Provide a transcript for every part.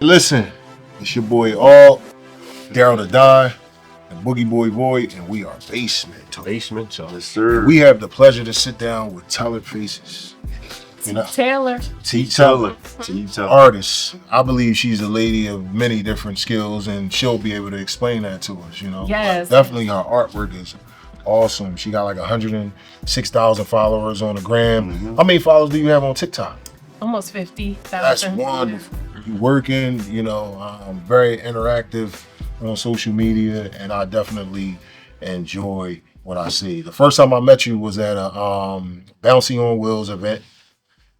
Listen, it's your boy All, Daryl the Don, and Boogie Boy Void, and we are Basement Talk. Basement Talk. Yes, sir. We have the pleasure to sit down with Teller Faces. You know, Taylor. T. Teller, T-Teller. artist. I believe she's a lady of many different skills, and she'll be able to explain that to us. You know, Yes. definitely her artwork is awesome. She got like 106,000 followers on the gram. Mm-hmm. How many followers do you have on TikTok? Almost 50,000. That's wonderful. You working, you know, very interactive on social media, and I definitely enjoy what I see. The first time I met you was at a Bouncy on Wheels event,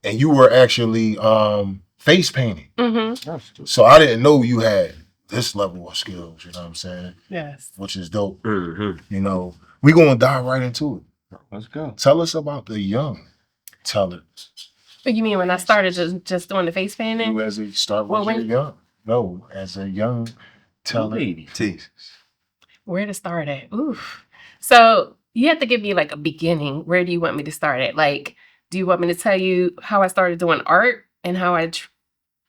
and you were actually face painting. Mm-hmm. So I didn't know you had this level of skills, you know what I'm saying? Yes. Which is dope. Mm-hmm. You know, we're going to dive right into it. Let's go. Tell us about the young Teller. What you mean when I started just doing the face painting? You as a start Well, when when- you're young. No, as a young Teller. T. Where to start at? Oof. So you have to give me like a beginning. Where do you want me to start at? Like, do you want me to tell you how I started doing art and how I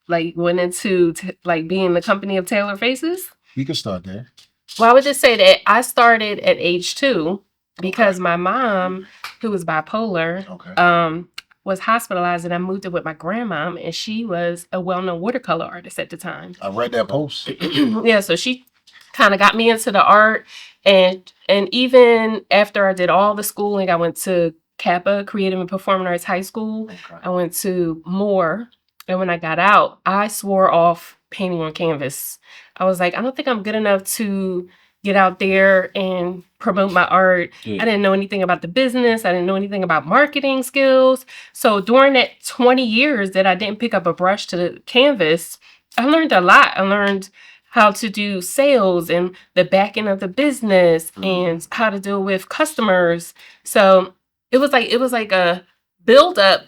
went into like being the company of Taylor Faces? We can start there. Well, I would just say that I started at age 2 because my mom, who was bipolar, Okay. was hospitalized, and I moved in with my grandma, and she was a well-known watercolor artist at the time. I read that post. Yeah, so she kind of got me into the art, and even after I did all the schooling, I went to Kappa, Creative and Performing Arts High School. Okay. I went to Moore, and when I got out, I swore off painting on canvas. I was like, I don't think I'm good enough to get out there and promote my art. Yeah. I didn't know anything about the business. I didn't know anything about marketing skills. So during that 20 years that I didn't pick up a brush to the canvas, I learned a lot. I learned how to do sales and the back end of the business and how to deal with customers. So it was like a build up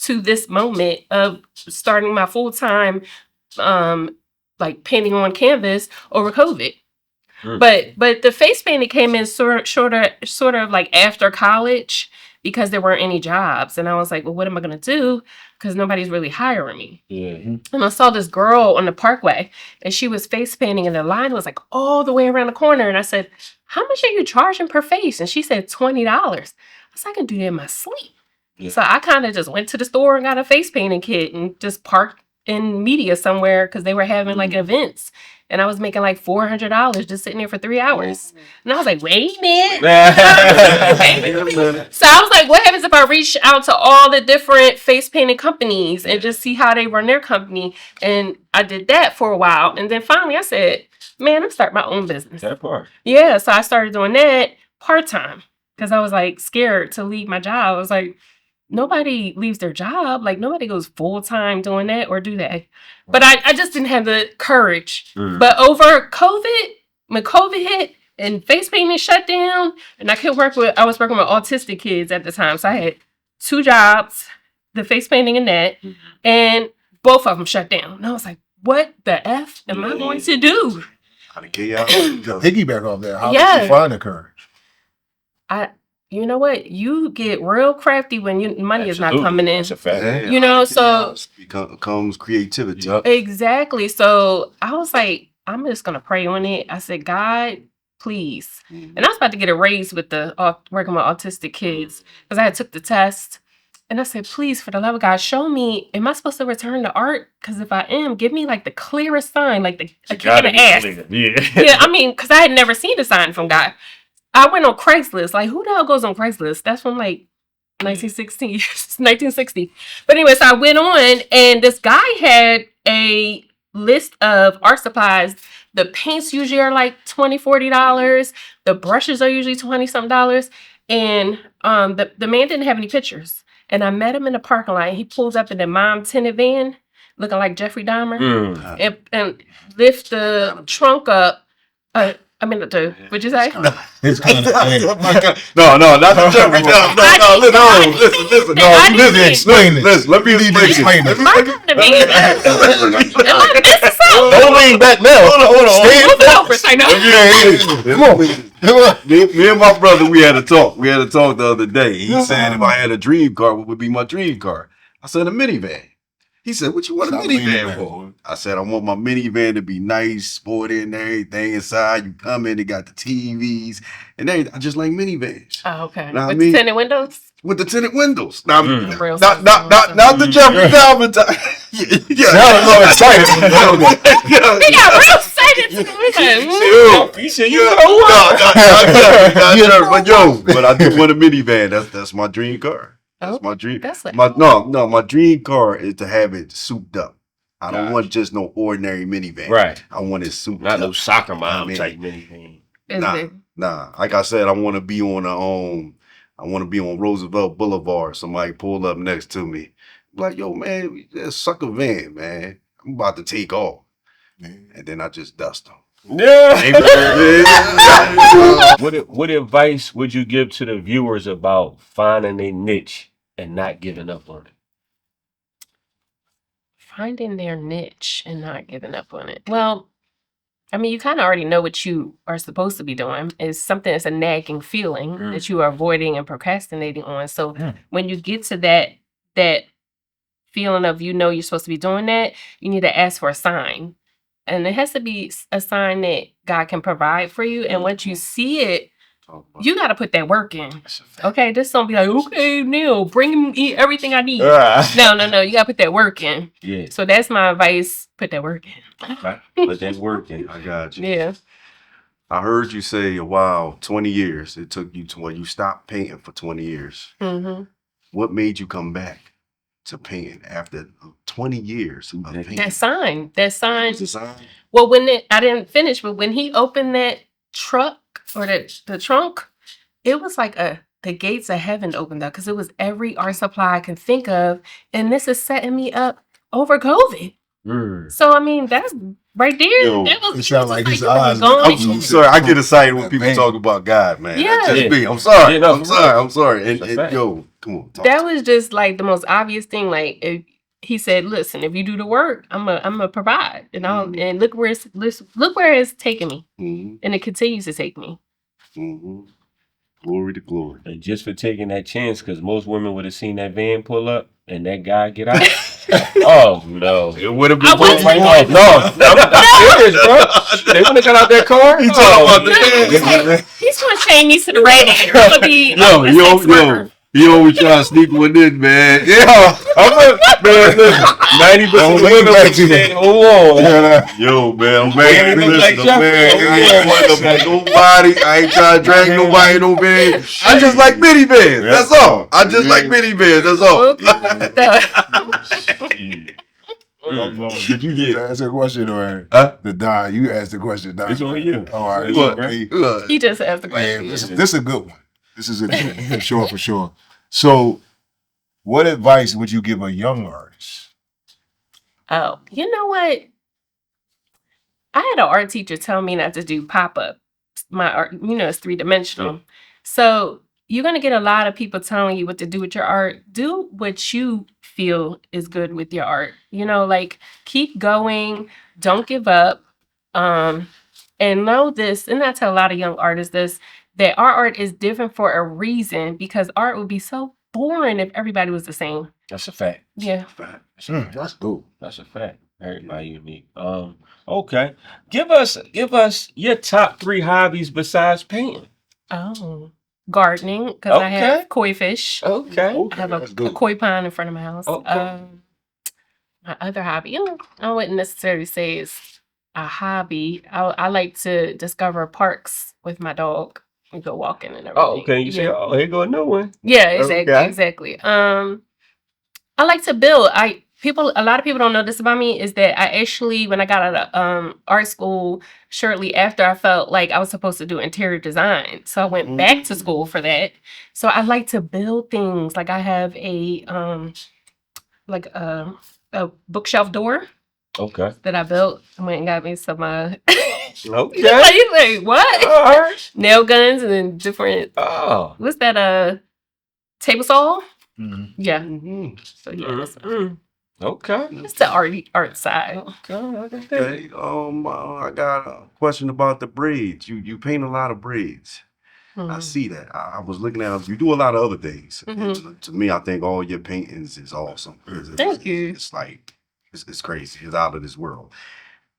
to this moment of starting my full-time like painting on canvas over COVID. But the face painting came in sort of like after college because there weren't any jobs. And I was like, well, what am I going to do? Because nobody's really hiring me. Yeah. And I saw this girl on the parkway and she was face painting and the line was like all the way around the corner. And I said, how much are you charging per face? And she said $20. I said, I can do that in my sleep. Yeah. So I kind of just went to the store and got a face painting kit and just parked in media somewhere because they were having like events. And I was making like $400 just sitting there for 3 hours. And I was like, wait a minute. So I was like, what happens if I reach out to all the different face painting companies and just see how they run their company? And I did that for a while. And then finally I said, man, I'm starting my own business. That part. Yeah, so I started doing that part-time because I was like scared to leave my job. I was like, nobody leaves their job. Like nobody goes full-time doing that or do that. But I just didn't have the courage. But over COVID, when COVID hit and face painting shut down, and I was working with autistic kids at the time. So I had 2 jobs, the face painting and that, and both of them shut down. And I was like, what the F am I going to do? How to get out? Piggyback off there. How did Yeah. you find the courage? You know what? You get real crafty when money is not coming in. That's a fact. Yeah. You know, so comes creativity. Yup. exactly. So I was like, I'm just gonna pray on it. I said, God, please. And I was about to get a raise with the working with autistic kids because I had took the test. And I said, please, for the love of God, show me, am I supposed to return to art? Because if I am, give me like the clearest sign, like a kick in the ass. Yeah. Yeah, I mean, because I had never seen a sign from God. I went on Craigslist. Like, who the hell goes on Craigslist? That's from like 1960. But anyway, so I went on and this guy had a list of art supplies. The paints usually are like $20, $40. The brushes are usually $20-something. And the man didn't have any pictures. And I met him in the parking lot. And he pulls up in the mom tinted van looking like Jeffrey Dahmer and lift the trunk up. What'd you say? It's kind of No, not the Jeffrey. Listen. No, I you didn't listen. explain it. Listen, let me You need to explain it. My company. Am I missing something? Don't lean back now. Hold on. Move it over, so I know. Come on. Me and my brother, we had a talk. The other day. He said if I had a dream car, what would be my dream car? I said a minivan. He said, what you want a Stop minivan for? I said, I want my minivan to be nice, sporty and everything inside. You come in, they got the TVs and everything. I just like minivans. Oh, okay. Know what With I mean? the tinted windows? With the tinted windows. Now, Real not the sensible. Jeffrey Dahmer type. Sound a little excited. He got real excited. You said you but I do want a minivan. That's my dream car. That's my dream. That's like, My dream car is to have it souped up. I don't want just no ordinary minivan. Right. I want it souped Not up. no soccer mom type minivan. Nah. Like I said, I want to be on Roosevelt Boulevard. Somebody pull up next to me. Like, yo, man, that's sucker van, man. I'm about to take off. And then I just dust them. Yeah. What advice would you give to the viewers about finding a niche and not giving up on it? finding their niche and not giving up on it. Well, I mean, you kind of already know what you are supposed to be doing. It's something that's a nagging feeling that you are avoiding and procrastinating on. So when you get to that feeling of you're supposed to be doing that, you need to ask for a sign. And it has to be a sign that God can provide for you. And once you see it, you got to put that work in. Okay, just don't be like, okay, Neil, bring me everything I need. No. You got to put that work in. Yeah. So that's my advice. Put that work in. Okay. Put that work in. I got you. Yeah. I heard you say, wow, 20 years. It took you to when you stopped painting for 20 years. Mm-hmm. What made you come back to painting after 20 years of painting? That sign. Was the sign? Well, I didn't finish, but when he opened that truck or the trunk, it was like the gates of heaven opened up because it was every art supply I can think of, and this is setting me up over COVID. So I mean, that's right there. Yo, that was it sound like his you were eyes. going. I'm sorry, I get excited when people talk about God, man. Yeah. That's just me. I'm sorry. Yeah, no, I'm sorry. And yo, come on. That was just like the most obvious thing. Like he said, "Listen, if you do the work, I'm a provide." And look where it's taking me, and it continues to take me. Glory to glory. And just for taking that chance, because most women would have seen that van pull up and that guy get out. Oh no! It would have been I'm serious, bro. They want to cut out their car. He talking about the van. He's gonna chain me to the radiator. I'm gonna be He always try to sneak one in, man. Yeah, man. Listen, 90% of women would say, "Hold on." Yo, man, man, look like listen, man. I ain't want to be nobody. I ain't trying to drag nobody no van. I just like minivans. That's all. I just like minivans. That's all. Did you ask a question or the Don? You asked the question, Don. It's on you. All right. He just asked the question. This is a good one. This is a good one, for sure. So, what advice would you give a young artist? Oh, you know what? I had an art teacher tell me not to do pop-up. My art, it's 3-dimensional. So you're going to get a lot of people telling you what to do with your art. Do what you feel is good with your art. Like keep going. Don't give up. And know this, and I tell a lot of young artists this, that our art is different for a reason because art would be so boring if everybody was the same. That's a fact. Yeah. That's cool. That's a fact. Everybody unique. Okay. Give us your top 3 hobbies besides painting. Oh. Gardening, because I have koi fish. Okay. I have a koi pond in front of my house. Okay. My other hobby, I wouldn't necessarily say it's a hobby. I like to discover parks with my dog. We go walking and everything. Oh, okay. You say, here go a new one. Yeah, exactly. I like to build. A lot of people don't know this about me is that I actually, when I got out of art school, shortly after, I felt like I was supposed to do interior design. So I went back to school for that. So I like to build things. Like I have a bookshelf door. Okay. That I built. I went and got me some okay. You like what? Nail guns and then different what's that table saw? Yeah. So yeah. Okay. It's the art side. Okay. I got a question about the braids. You paint a lot of braids. I see that. I was looking at you do a lot of other things. And to me, I think all your paintings is awesome. Thank you. It's like it's crazy. It's out of this world.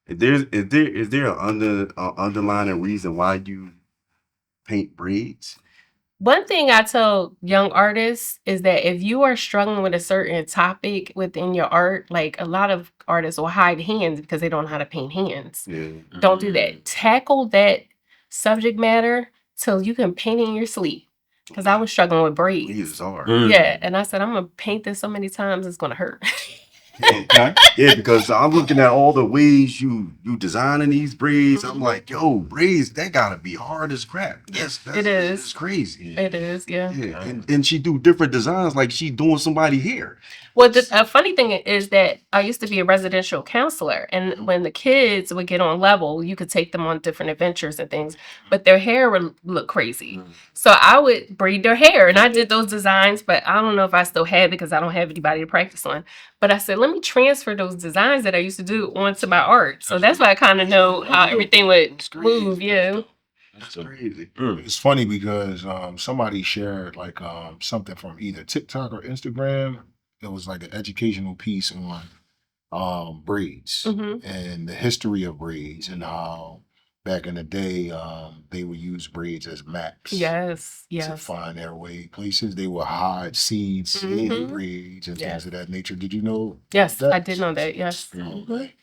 Is there an underlying reason why you paint braids? One thing I tell young artists is that if you are struggling with a certain topic within your art, like a lot of artists will hide hands because they don't know how to paint hands. Yeah. Don't do that. Tackle that subject matter till you can paint in your sleep. Because I was struggling with braids. Braids are. Yeah, and I said, I'm going to paint this so many times, it's going to hurt. Yeah, because I'm looking at all the ways you designing these braids. I'm like, yo, braids, that gotta be hard as crap. Yes, It is. It's crazy. It is, yeah. Yeah, and she do different designs like she doing somebody hair. Well, the funny thing is that I used to be a residential counselor, and when the kids would get on level, you could take them on different adventures and things, but their hair would look crazy. So I would braid their hair, and I did those designs, but I don't know if I still have it because I don't have anybody to practice on. But I said, let me transfer those designs that I used to do onto my art. So that's why I kind of know how everything would move. Yeah. That's crazy. It's funny because somebody shared like something from either TikTok or Instagram. It was like an educational piece on braids and the history of braids and how back in the day they would use braids as maps. Yes. To Yes. find their way places. They would hide seeds in braids and things of that nature. Did you know Yes, that? I did know that. Yes. Okay.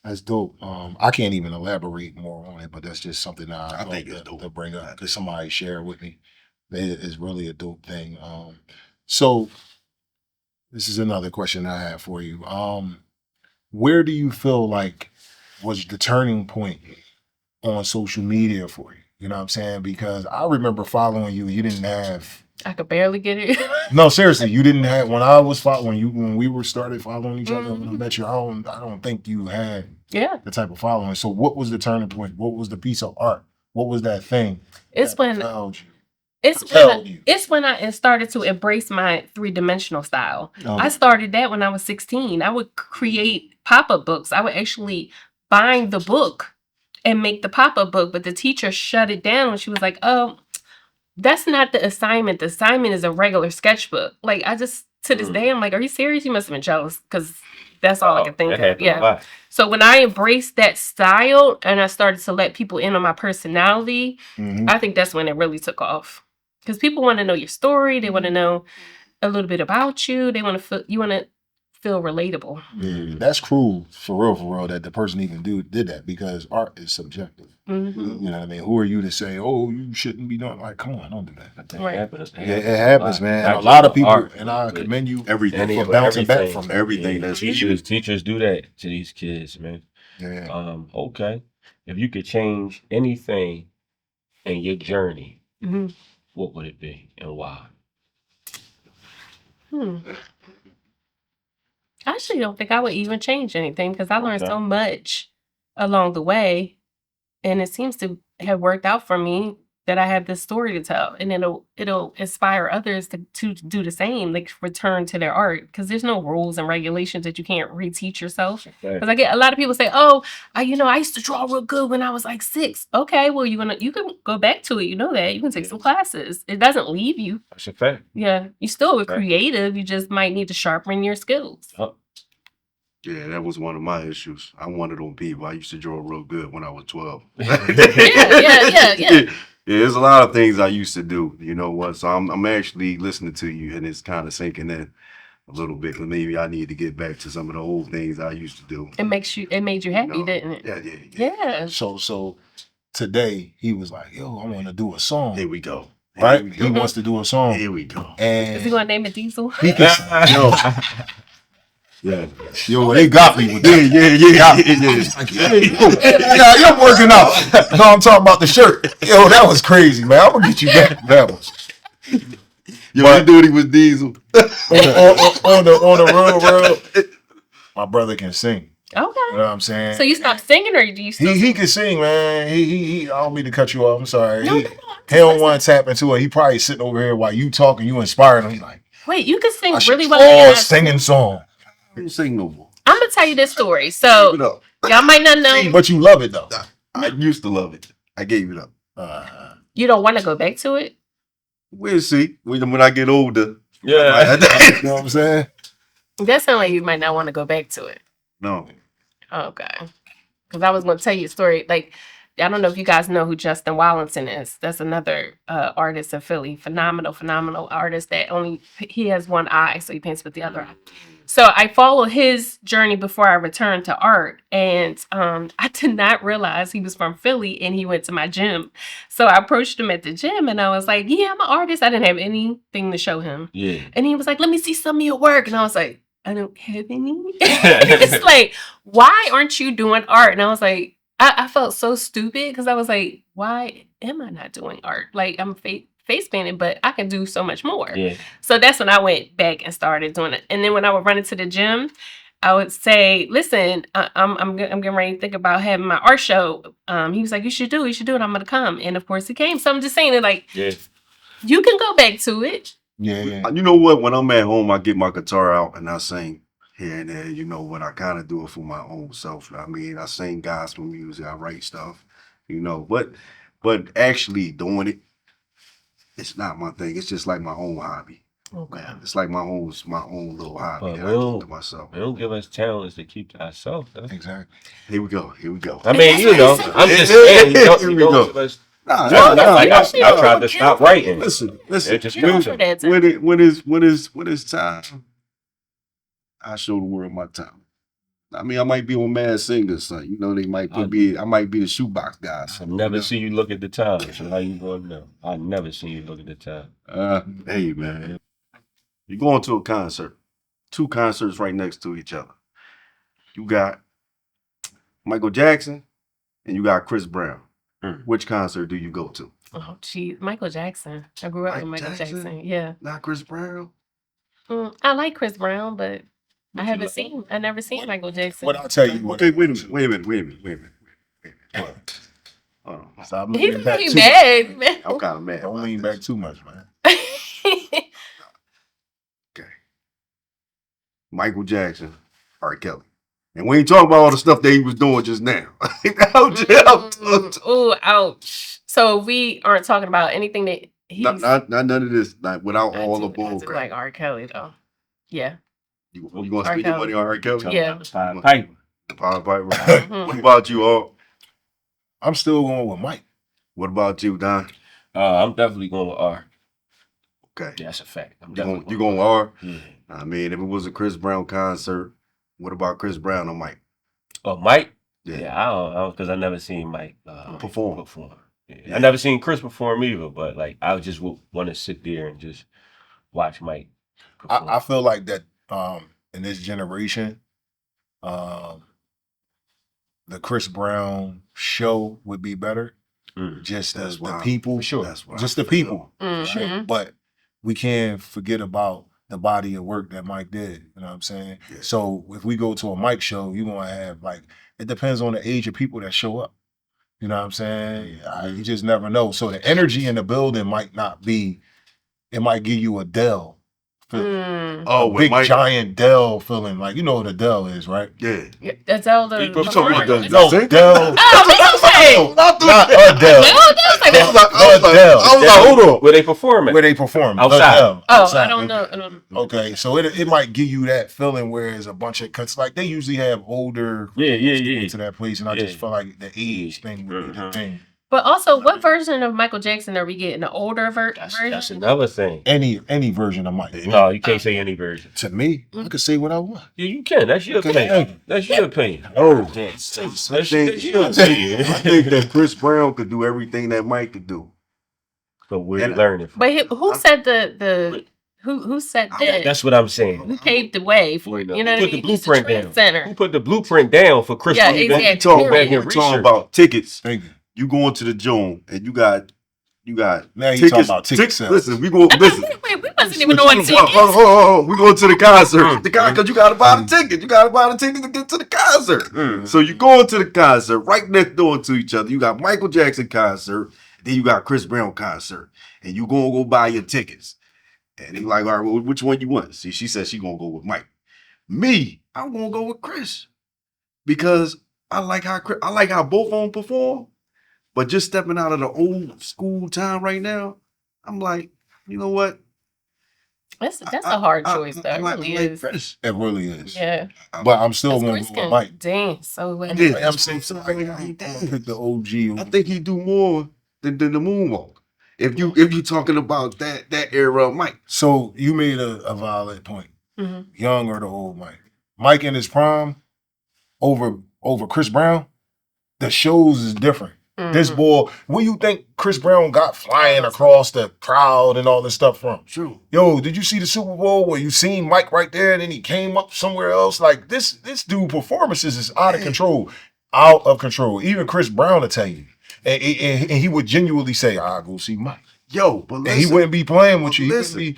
That's dope. I can't even elaborate more on it, but that's just something that I think thought it's dope. to bring up because somebody shared with me. It is really a dope thing. So this is another question I have for you. Where do you feel like was the turning point on social media for you? You know what I'm saying? Because I remember following you. You didn't have. I could barely get it. No, seriously, you didn't have when I was following when we were started following each other when I met you. I don't think you had Yeah. the type of following. So what was the turning point? What was the piece of art? What was that thing? It's that when propelled you? it's when I started to embrace my 3-dimensional style. I started that when I was 16. I would create pop-up books. I would actually bind the book and make the pop-up book, but the teacher shut it down when she was like, "Oh, that's not the assignment. The assignment is a regular sketchbook." Like I just to this day, I'm like, "Are you serious? You must have been jealous," because that's all I can think of. Yeah. So when I embraced that style and I started to let people in on my personality, I think that's when it really took off. Because people want to know your story. They want to know a little bit about you. They want to feel relatable. Yeah, that's cruel for real, that the person even did that because art is subjective. You know what I mean? Who are you to say, oh, you shouldn't be doing like, come on, don't do that. Right. Yeah, it happens, man. And a lot of people, and I commend you Everything for bouncing back from everything Yeah, that's teachers do that to these kids, man. Yeah. Okay. If you could change anything in your journey, what would it be and why? I actually don't think I would even change anything because I learned so much along the way, and it seems to have worked out for me that I have this story to tell, and it'll inspire others to do the same, like return to their art because there's no rules and regulations that you can't reteach yourself. Because I get a lot of people say, "Oh, I used to draw real good when I was like 6." Okay, well you can go back to it. You know that you can take some classes. It doesn't leave you. That's a fact. Yeah, you still are creative. You just might need to sharpen your skills. Yeah, that was one of my issues. I'm one of them people. I used to draw real good when I was 12. Yeah. Yeah, there's a lot of things I used to do. You know what? So I'm actually listening to you, and it's kind of sinking in a little bit. Cause maybe I need to get back to some of the old things I used to do. It made you happy, didn't it? Yeah. So today he was like, yo, I want to do a song. Here we go. Right? He wants to do a song. Here we go. And is he gonna name it Diesel? he can, Yeah. yo, they got me with that. Yeah. You're working out. No, I'm talking about the shirt. Yo, that was crazy, man. I'm gonna get you back to that one. Yo, that dude, he was Diesel. on the real, my brother can sing. Okay. You know what I'm saying? So you stopped singing, or do you still? He can sing, man. He I don't mean to cut you off. I'm sorry. No, He don't want to tap into it. He probably sitting over here while you talking, you inspiring him. He's like, wait, you can sing I should really well. pause singing song. I don't sing no more. I'm gonna tell you this story. Give it So up. y'all might not know. But you love it though. I used to love it. I gave it up. You don't want to go back to it? We'll see when I get older. Yeah. You know what I'm saying? That sounds like you might not want to go back to it. No. Okay. Because I was going to tell you a story. Like, I don't know if you guys know who Justin Wallington is. That's another artist in Philly. Phenomenal artist that he has one eye, so he paints with the other eye. So I followed his journey before I returned to art. And I did not realize he was from Philly and he went to my gym. So I approached him at the gym and I was like, yeah, I'm an artist. I didn't have anything to show him. Yeah. And he was like, let me see some of your work. And I was like, I don't have any. It's like, why aren't you doing art? And I was like, I felt so stupid because I was like, why am I not doing art? Like, I'm face painting, but I can do so much more. Yeah. So that's when I went back and started doing it. And then when I would run into the gym, I would say, listen, I'm getting ready to think about having my art show. He was like, you should do it. I'm going to come. And of course he came. So I'm just saying that, like, you can go back to it. Yeah. You know what? When I'm at home, I get my guitar out and I sing here and there. You know what? I kind of do it for my own self. I mean, I sing gospel music. I write stuff. You know, but actually doing it, it's not my thing. It's just like my own hobby. Okay. Man, it's like my own little hobby But that I keep to myself. They don't give us talents to keep to ourselves, though. Exactly. Here we go. I mean, you know, I'm just saying, you don't give us. I tried to stop writing. Listen. Just When it's time, I show the world my talent. I mean, I might be on Mad Singer, son. You know, they might put me. I might be the shoebox guy. I never see you look at the time. So how you gonna know? I never see you look at the time. Hey, man, you going to a concert? 2 concerts right next to each other. You got Michael Jackson and you got Chris Brown. Which concert do you go to? Oh, geez. Michael Jackson. I grew up with Michael Jackson. Yeah. Not Chris Brown? I like Chris Brown, but I never seen Michael Jackson. What I'll tell you. Okay, wait a minute. Hold on. Stop He's leaning back really too mad, man. I'm kind of mad. Don't lean back too much, man. Okay. Michael Jackson, R. Kelly. And we ain't talking about all the stuff that he was doing just now. Oh, ouch. So we aren't talking about anything that he's... Not none of this. Like, without all the bull crap. Like R. Kelly, though. Yeah. You going to spend your money on R. Kelly? Yeah. Piper. What about you, all? I'm still going with Mike. What about you, Don? I'm definitely going with R. Okay. Yeah, that's a fact. You going with R? Yeah. I mean, if it was a Chris Brown concert, what about Chris Brown or Mike? Oh, Mike? Yeah. I don't because I never seen Mike perform. Yeah. I never seen Chris perform either, but like I just would want to sit there and just watch Mike perform. I feel like that in this generation, the Chris Brown show would be better. Just as the people, just the people. Sure. But we can't forget about the body of work that Mike did. You know what I'm saying? Yeah. So if we go to a Mike show, you're gonna have it depends on the age of people that show up. You know what I'm saying? You just never know. So the energy in the building might not be. It might give you a Dell. Big giant Dell feeling, like you know what a Dell is, right? Yeah. That's Zelda. Dell. Dell. Not a Dell. I was like, hold on. Where they perform at? Where they perform outside. Outside. I don't know. Okay, so it might give you that feeling, whereas a bunch of cuts like they usually have older yeah to that place, and I just feel like the age thing would be the thing. But also, what version of Michael Jackson are we getting? The older version? That's another thing. Any version of Mike. No, you can't say any version. To me, I can say what I want. Yeah, you can. That's your opinion. That's your opinion. Oh, that's your opinion. I think that Chris Brown could do everything that Mike could do. But we're learning. But who said who said that? That's what I'm saying. Who paved the way for it? You know what I mean? Who put the blueprint down? Center. Who put the blueprint down for Chris Brown? Yeah, exactly. Talking about tickets. Thank you. You going to the joint and you got now you tickets. Talking about tickets. Listen, we go. Listen, wait, we wasn't even on tickets. We going to the concert. Because you got to buy the ticket. You got to buy the ticket to get to the concert. So you going to the concert right next door to each other. You got Michael Jackson concert. Then you got Chris Brown concert, and you gonna go buy your tickets. And he like, all right, well, which one you want? See, she said she gonna go with Mike. Me, I'm gonna go with Chris because I like how both of them perform. But just stepping out of the old school time right now, I'm like, you know what? That's a hard choice, though. It really is. Chris. It really is. Yeah. But I'm still Because going Chris to go with can Mike. dance so well. Yeah, I'm saying somebody pick the OG. I think he do more than the moonwalk. If you talking about that era of Mike. So you made a valid point. Mhm. Young or the old Mike? Mike in his prime over Chris Brown, the shows is different. This Mhm. boy, where you think Chris Brown got flying across the crowd and all this stuff from? True. Yo, did you see the Super Bowl where you seen Mike right there and then he came up somewhere else? Like this dude performances is out of control. Out of control. Even Chris Brown will tell you. And he would genuinely say, I'll go see Mike. Yo, but listen, And he wouldn't be playing with you. He listen. wouldn't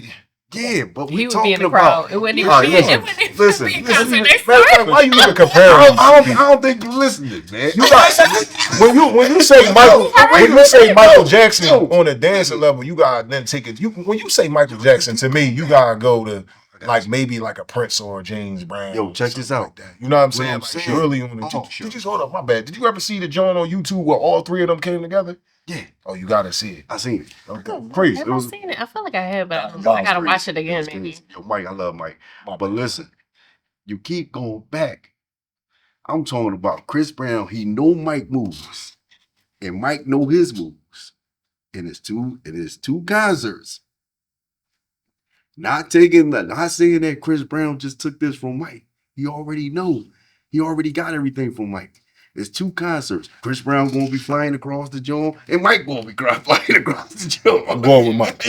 be, yeah, but He we would be in talking the crowd. about. It wouldn't even All be. right, It wouldn't even listen, be a listen. concert. matter of fact, why you even comparing? I don't think you're listening, man. You got when you say Michael Jackson on a dancing level, you gotta then take it. When you say Michael Jackson, to me, you gotta go to like maybe like a Prince or a James Brown. Yo, check this out. Like that. You know what I'm saying? What I'm Like, saying. really on the did you hold up? My bad. Did you ever see the joint on YouTube where all three of them came together? Yeah, Oh, you gotta see it. I seen it. Okay. Crazy. Have It I was- seen it? I feel like I have, but I It gotta was watch crazy. it again, was maybe. crazy. Yo, Mike, I love Mike. But listen, you keep going back. I'm talking about Chris Brown. He know Mike moves, and Mike know his moves. And it's two concerts. Not saying that Chris Brown just took this from Mike. He already know. He already got everything from Mike. It's two concerts. Chris Brown gonna be flying across the joint, and Mike gonna be flying across the joint. I'm going with Mike.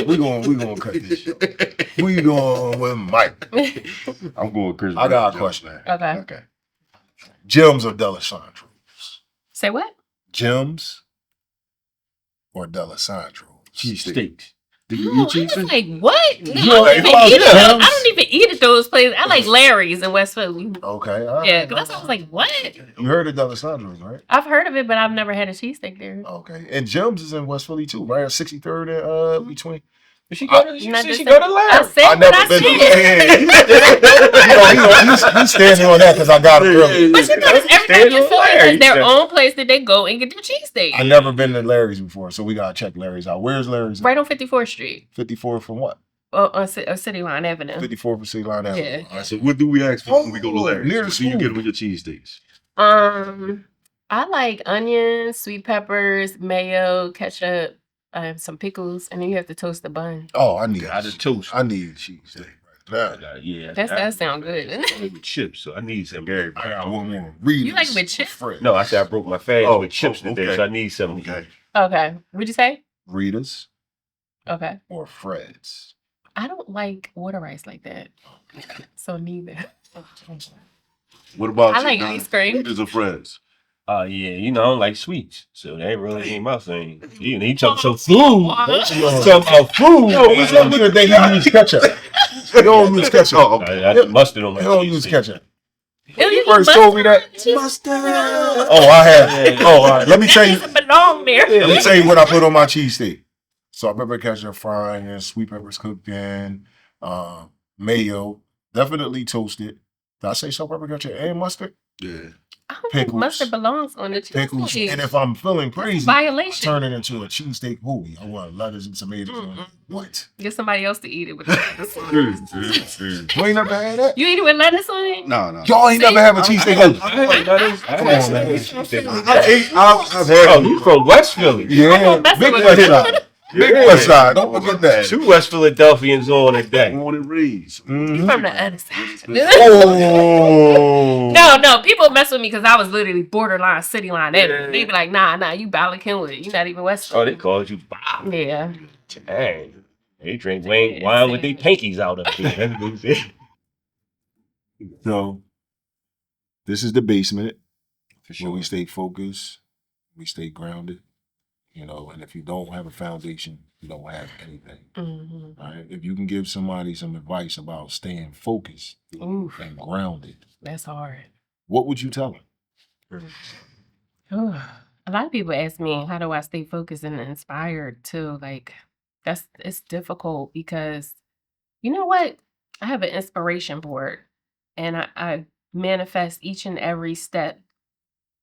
We gonna cut this shit. We going with Mike. I'm going with Chris I Brown. got a question. Okay. Gems or Delisandro? Say what? Gems or Delisandro? Cheesesteak. Steaks. Do you No, eat I cheese? was like, what? No, You I like- don't even you like eat it. Gems? I don't even eat at those places. I like Larry's in West Philly. Okay. All right. Yeah, because that's why I was like, what? You heard of Delisandro's, right? I've heard of it, but I've never had a cheesesteak there. Okay. And Gems is in West Philly too, right? 63rd and between. Did she go to? You not She just go to I Larry. said what I been. said. He's standing on that because I got it early. But you notice everybody Stand in on Philly Larry's has their then. own place that they go and get their cheesesteak. I never been to Larry's before, so we gotta check Larry's out. Where's Larry's? Right on 54th Street. 54 from what? On City Line Avenue. 54 from City Line Avenue. Yeah. All right, so what do we ask for when we go to Larry's? Near the What do you school. get with your cheesesteaks? I like onions, sweet peppers, mayo, ketchup, some pickles, and then you have to toast the bun. Oh, I need Got a toast. I need cheese right now. Yeah. That sound good. With chips, so I need some. Gary. I got one more. Read You like with chips? No, I said I broke my fast Oh, with chips today, okay. so I need something. Okay. Okay. What'd you say? Rita's Okay. or Fred's? I don't like water rice like that. So neither. What about I you? like Don? ice cream. Rita's or Fred's? Yeah, you know, I don't like sweets, so that really ain't my thing. You talking some food? Talking about food? Yo, what's up with the thing you use ketchup? You don't use ketchup. Oh, okay. I mustard on my. You don't use ketchup. You first told me that. Mustard. Oh, I have. Oh, all right. Let me tell you. It belong there. Let me tell you what I put on my cheesesteak. Salt, pepper, ketchup, frying, and sweet peppers cooked in, mayo, definitely toasted. Did I say salt, pepper, ketchup, and mustard? Yeah. I don't think Pickles. mustard belongs on the Pickles. cheesesteak. And if I'm feeling crazy, I Violation. turn it into a cheesesteak hoagie. I want lettuce and tomatoes on it. What? Get somebody else to eat it with lettuce on it. You ain't never had that? You eat it with lettuce on it? No. Y'all ain't never have a cheesesteak hoagie. Come on, man. I've had Oh, you from West Philly? Yeah, mess big with West it. Side. Big West Side. Don't forget that. Two West Philadelphians on a day. born and raised. You from the other side. Oh. No, people mess with me because I was literally borderline city line. They be like, nah, you Bala Kenwood. You not even West. Oh, they called you Bob. Yeah. Dang. They drink wine with their pinkies out of it. So, this is the basement For where we stay focused, we stay grounded, you know, and if you don't have a foundation, you don't have anything. Mm-hmm. Right? If you can give somebody some advice about staying focused Oof, and grounded, that's hard. what would you tell them? A lot of people ask me, how do I stay focused and inspired too? Like, it's difficult because, you know what? I have an inspiration board and I manifest each and every step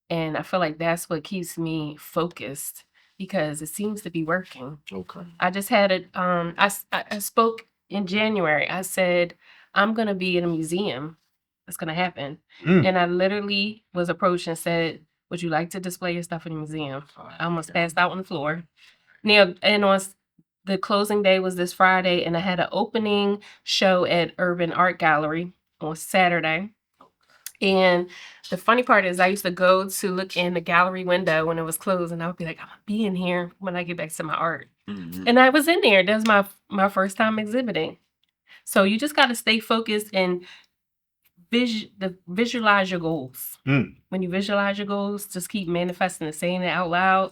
And I feel like that's what keeps me focused because it seems to be working. Okay. I just had it. I spoke in January. I said, I'm going to be in a museum. It's going to happen. And I literally was approached and said, would you like to display your stuff in the museum? I almost passed out on the floor. Now, and the closing day was this Friday, and I had an opening show at Urban Art Gallery on Saturday. And the funny part is I used to go to look in the gallery window when it was closed, and I would be like, I'm going to be in here when I get back to my art. And I was in there. That was my first time exhibiting. So you just got to stay focused and visualize your goals. When you visualize your goals, just keep manifesting and saying it out loud.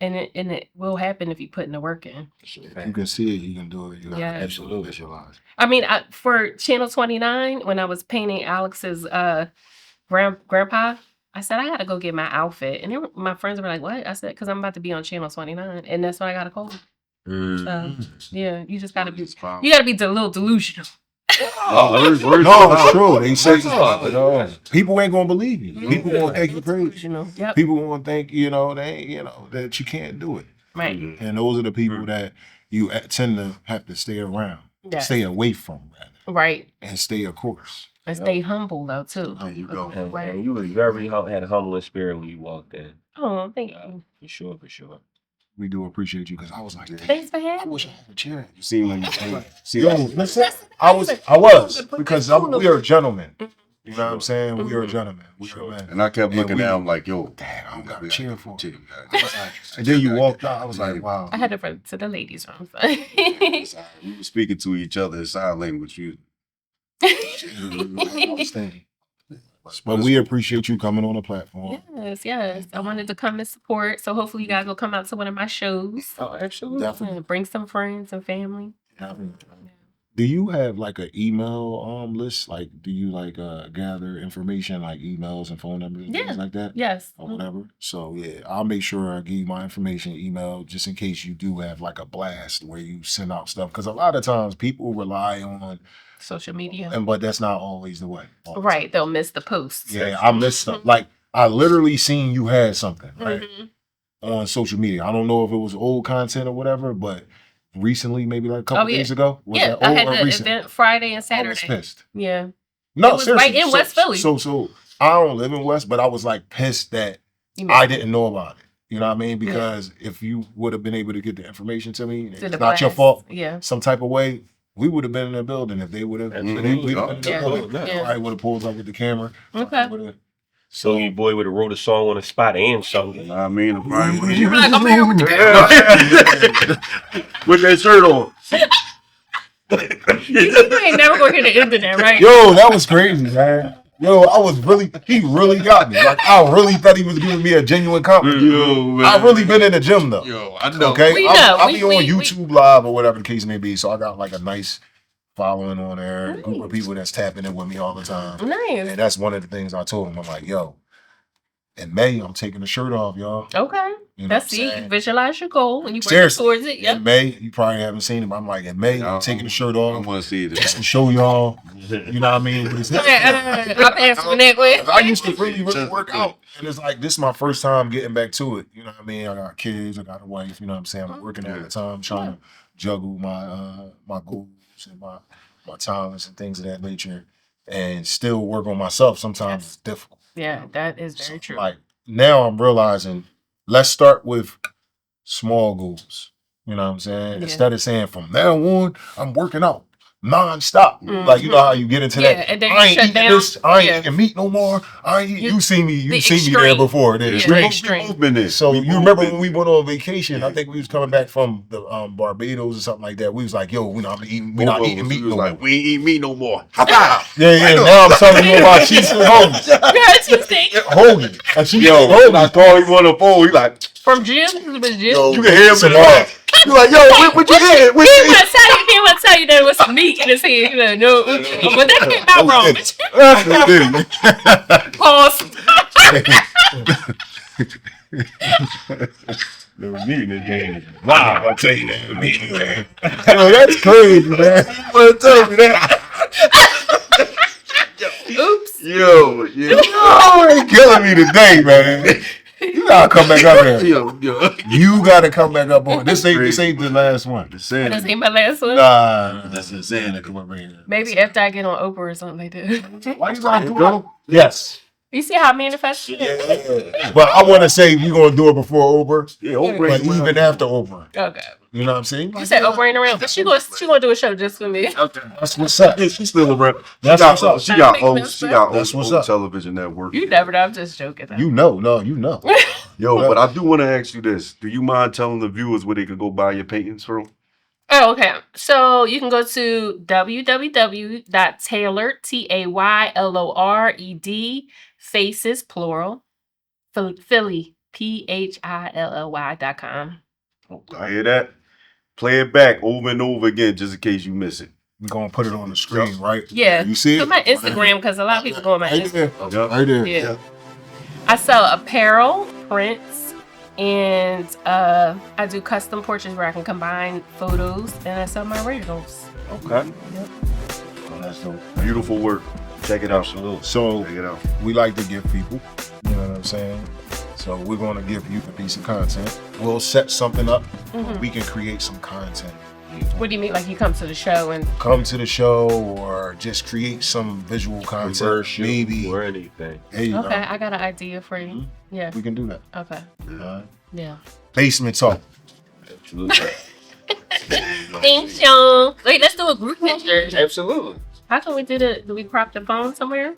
And it will happen if you put in the work in. You can see it, you can do it. You gotta Absolutely visualize. I mean, for Channel 29, when I was painting Alex's grandpa, I said, I got to go get my outfit. And my friends were like, what? I said, because I'm about to be on Channel 29. And that's when I got a call. So, yeah, you just got to be, you got to be a little delusional. No, it's true. They say people ain't gonna believe you. People gonna think you're crazy. Yep. People gonna think that you can't do it. Right. And those are the people that you tend to have to stay around, stay away from, rather, right, and stay a course. And stay humble though too. There you go. And you was had a humbling spirit when you walked in. Oh, thank you. For sure. We do appreciate you because I was like, thanks for having me. I wish I had a chair. You seem like you see. Listen, I was because we are gentlemen. You know what I'm saying? We are gentlemen. We are men. And I kept looking at him like, yo, damn, I don't got a chair for it. I was like, and then you walked out. I was like, wow. I had to run to the ladies' room. We were speaking to each other in sign language. But we appreciate you coming on the platform. Yes. I wanted to come and support. So hopefully you guys will come out to one of my shows. Oh, absolutely. Definitely. Bring some friends and family. Do you have like an email list? Like, do you like gather information like emails and phone numbers and things like that? Yes. Or whatever. So yeah, I'll make sure I give you my information, email, just in case you do have like a blast where you send out stuff. Because a lot of times people rely on social media, but that's not always the way. Right, they'll miss the posts. Yeah, I missed stuff. Like I literally seen you had something right on social media. I don't know if it was old content or whatever, but recently, maybe like a couple days ago. Was that I old had or the recent? event Friday and Saturday. I was pissed. Yeah, no, it was seriously. right in West Philly. So I don't live in West, but I was like pissed that I didn't know about it. You know what I mean? Because if you would have been able to get the information to me, it's not your fault. Yeah, some type of way. We would have been in the building if they would have. I would have pulled up with the camera. Okay. So your boy would have wrote a song on the spot and sung it. I mean, You were like, I'm here with with that shirt on. You ain't never gonna hear the end of that, right? Yo, that was crazy, man. Yo, he really got me. Like, I really thought he was giving me a genuine compliment. Yo, man. I've really been in the gym, though. Yo, I know. Okay? I'll be on we- YouTube Live or whatever the case may be, so I got like a nice following on there, a group of people that's tapping in with me all the time. Nice. And that's one of the things I told him. I'm like, yo, in May, I'm taking the shirt off, y'all. Okay. You know That's what I'm it. saying? You visualize your goal and you work Seriously, towards it. Yep. in May, you probably haven't seen it, but I'm like, in May, I'm taking the shirt I off. want to see it. Just to show y'all, you know what I mean? I'm asking that way. I used to really work out. And it's like, this is my first time getting back to it. You know what I mean? I got kids, I got a wife, you know what I'm saying? I'm working all the time, trying to juggle my goals and my talents and things of that nature and still work on myself. Sometimes it's difficult. Yeah, that is very true. Like, now I'm realizing, let's start with small goals. You know what I'm saying? Yeah. Instead of saying from now on, I'm working out nonstop. Like, you know how you get into that. And then I you ain't shut eating down. this. I ain't eating meat no more. I ain't eating. You see me there extreme. before. The extreme. Extreme. So you remember when we went on vacation? I think we was coming back from the Barbados or something like that. We was like, yo, we're not eating meat no more. We ain't eat meat no more. Yeah. Now I'm telling you about cheese and hoagie. Hoagie. Yo, I called him on the phone. He like, from Jim. you can hear him in the back. You like, yo, what you had? He want to tell you there was some meat in his head. You know, no, but that came out wrong. Pause. There was meat in his hand. Wow, I'll tell you that. Meat in his hand. Yo, that's crazy, man. You want to tell me that? Oops. Yo, Oh, they killing me today, man. You gotta come back up here. yo. You gotta come back up on this ain't the last one. The This Santa. ain't my last one. Nah, that's insane. Come up here. Maybe after I get on Oprah or something like that. Why you gotta do it? Yes. You see how I manifest shit? Yeah. But I want to say we're gonna do it before Oprah, Yeah, Oprah. but even after Oprah. Okay. You know what I'm saying? You said Oprah ain't around, but she gonna do a show just for me. Okay. That's what's up. Yeah, she's still around. That's what's up. She got That makes hosts. She no got sense. That's hosts what's on up. television network. You never know. I'm just joking. Though. You know. Yo, but I do want to ask you this. Do you mind telling the viewers where they can go buy your paintings from? Oh, okay. So you can go to www.taylored, TAYLORED, faces, plural, Philly, PHILLY.com. I hear that. Play it back over and over again just in case you miss it. We're gonna put it on the screen, right? Yeah. You see it? To my Instagram, because a lot of people go on my Right Instagram. there. Yep. Right there. Yeah. I sell apparel, prints, and I do custom portraits where I can combine photos, and I sell my originals. Okay. Yep. Oh, that's dope. Beautiful work. Check it out. Absolutely. So Check it out. we like to give people, you know what I'm saying? So we're gonna give you a piece of content. We'll set something up. Mhm. We can create some content. What do you mean? Like you come to the show and Come to the show or just create some visual content. Commercial Maybe. or anything. There you okay, I got an idea for you. Mhm. Yeah. go. We can do that. Okay. Yeah. Basement talk. Absolutely. Thanks, y'all. Wait, let's do a group picture. Absolutely. How can we do the? Do we crop the phone somewhere?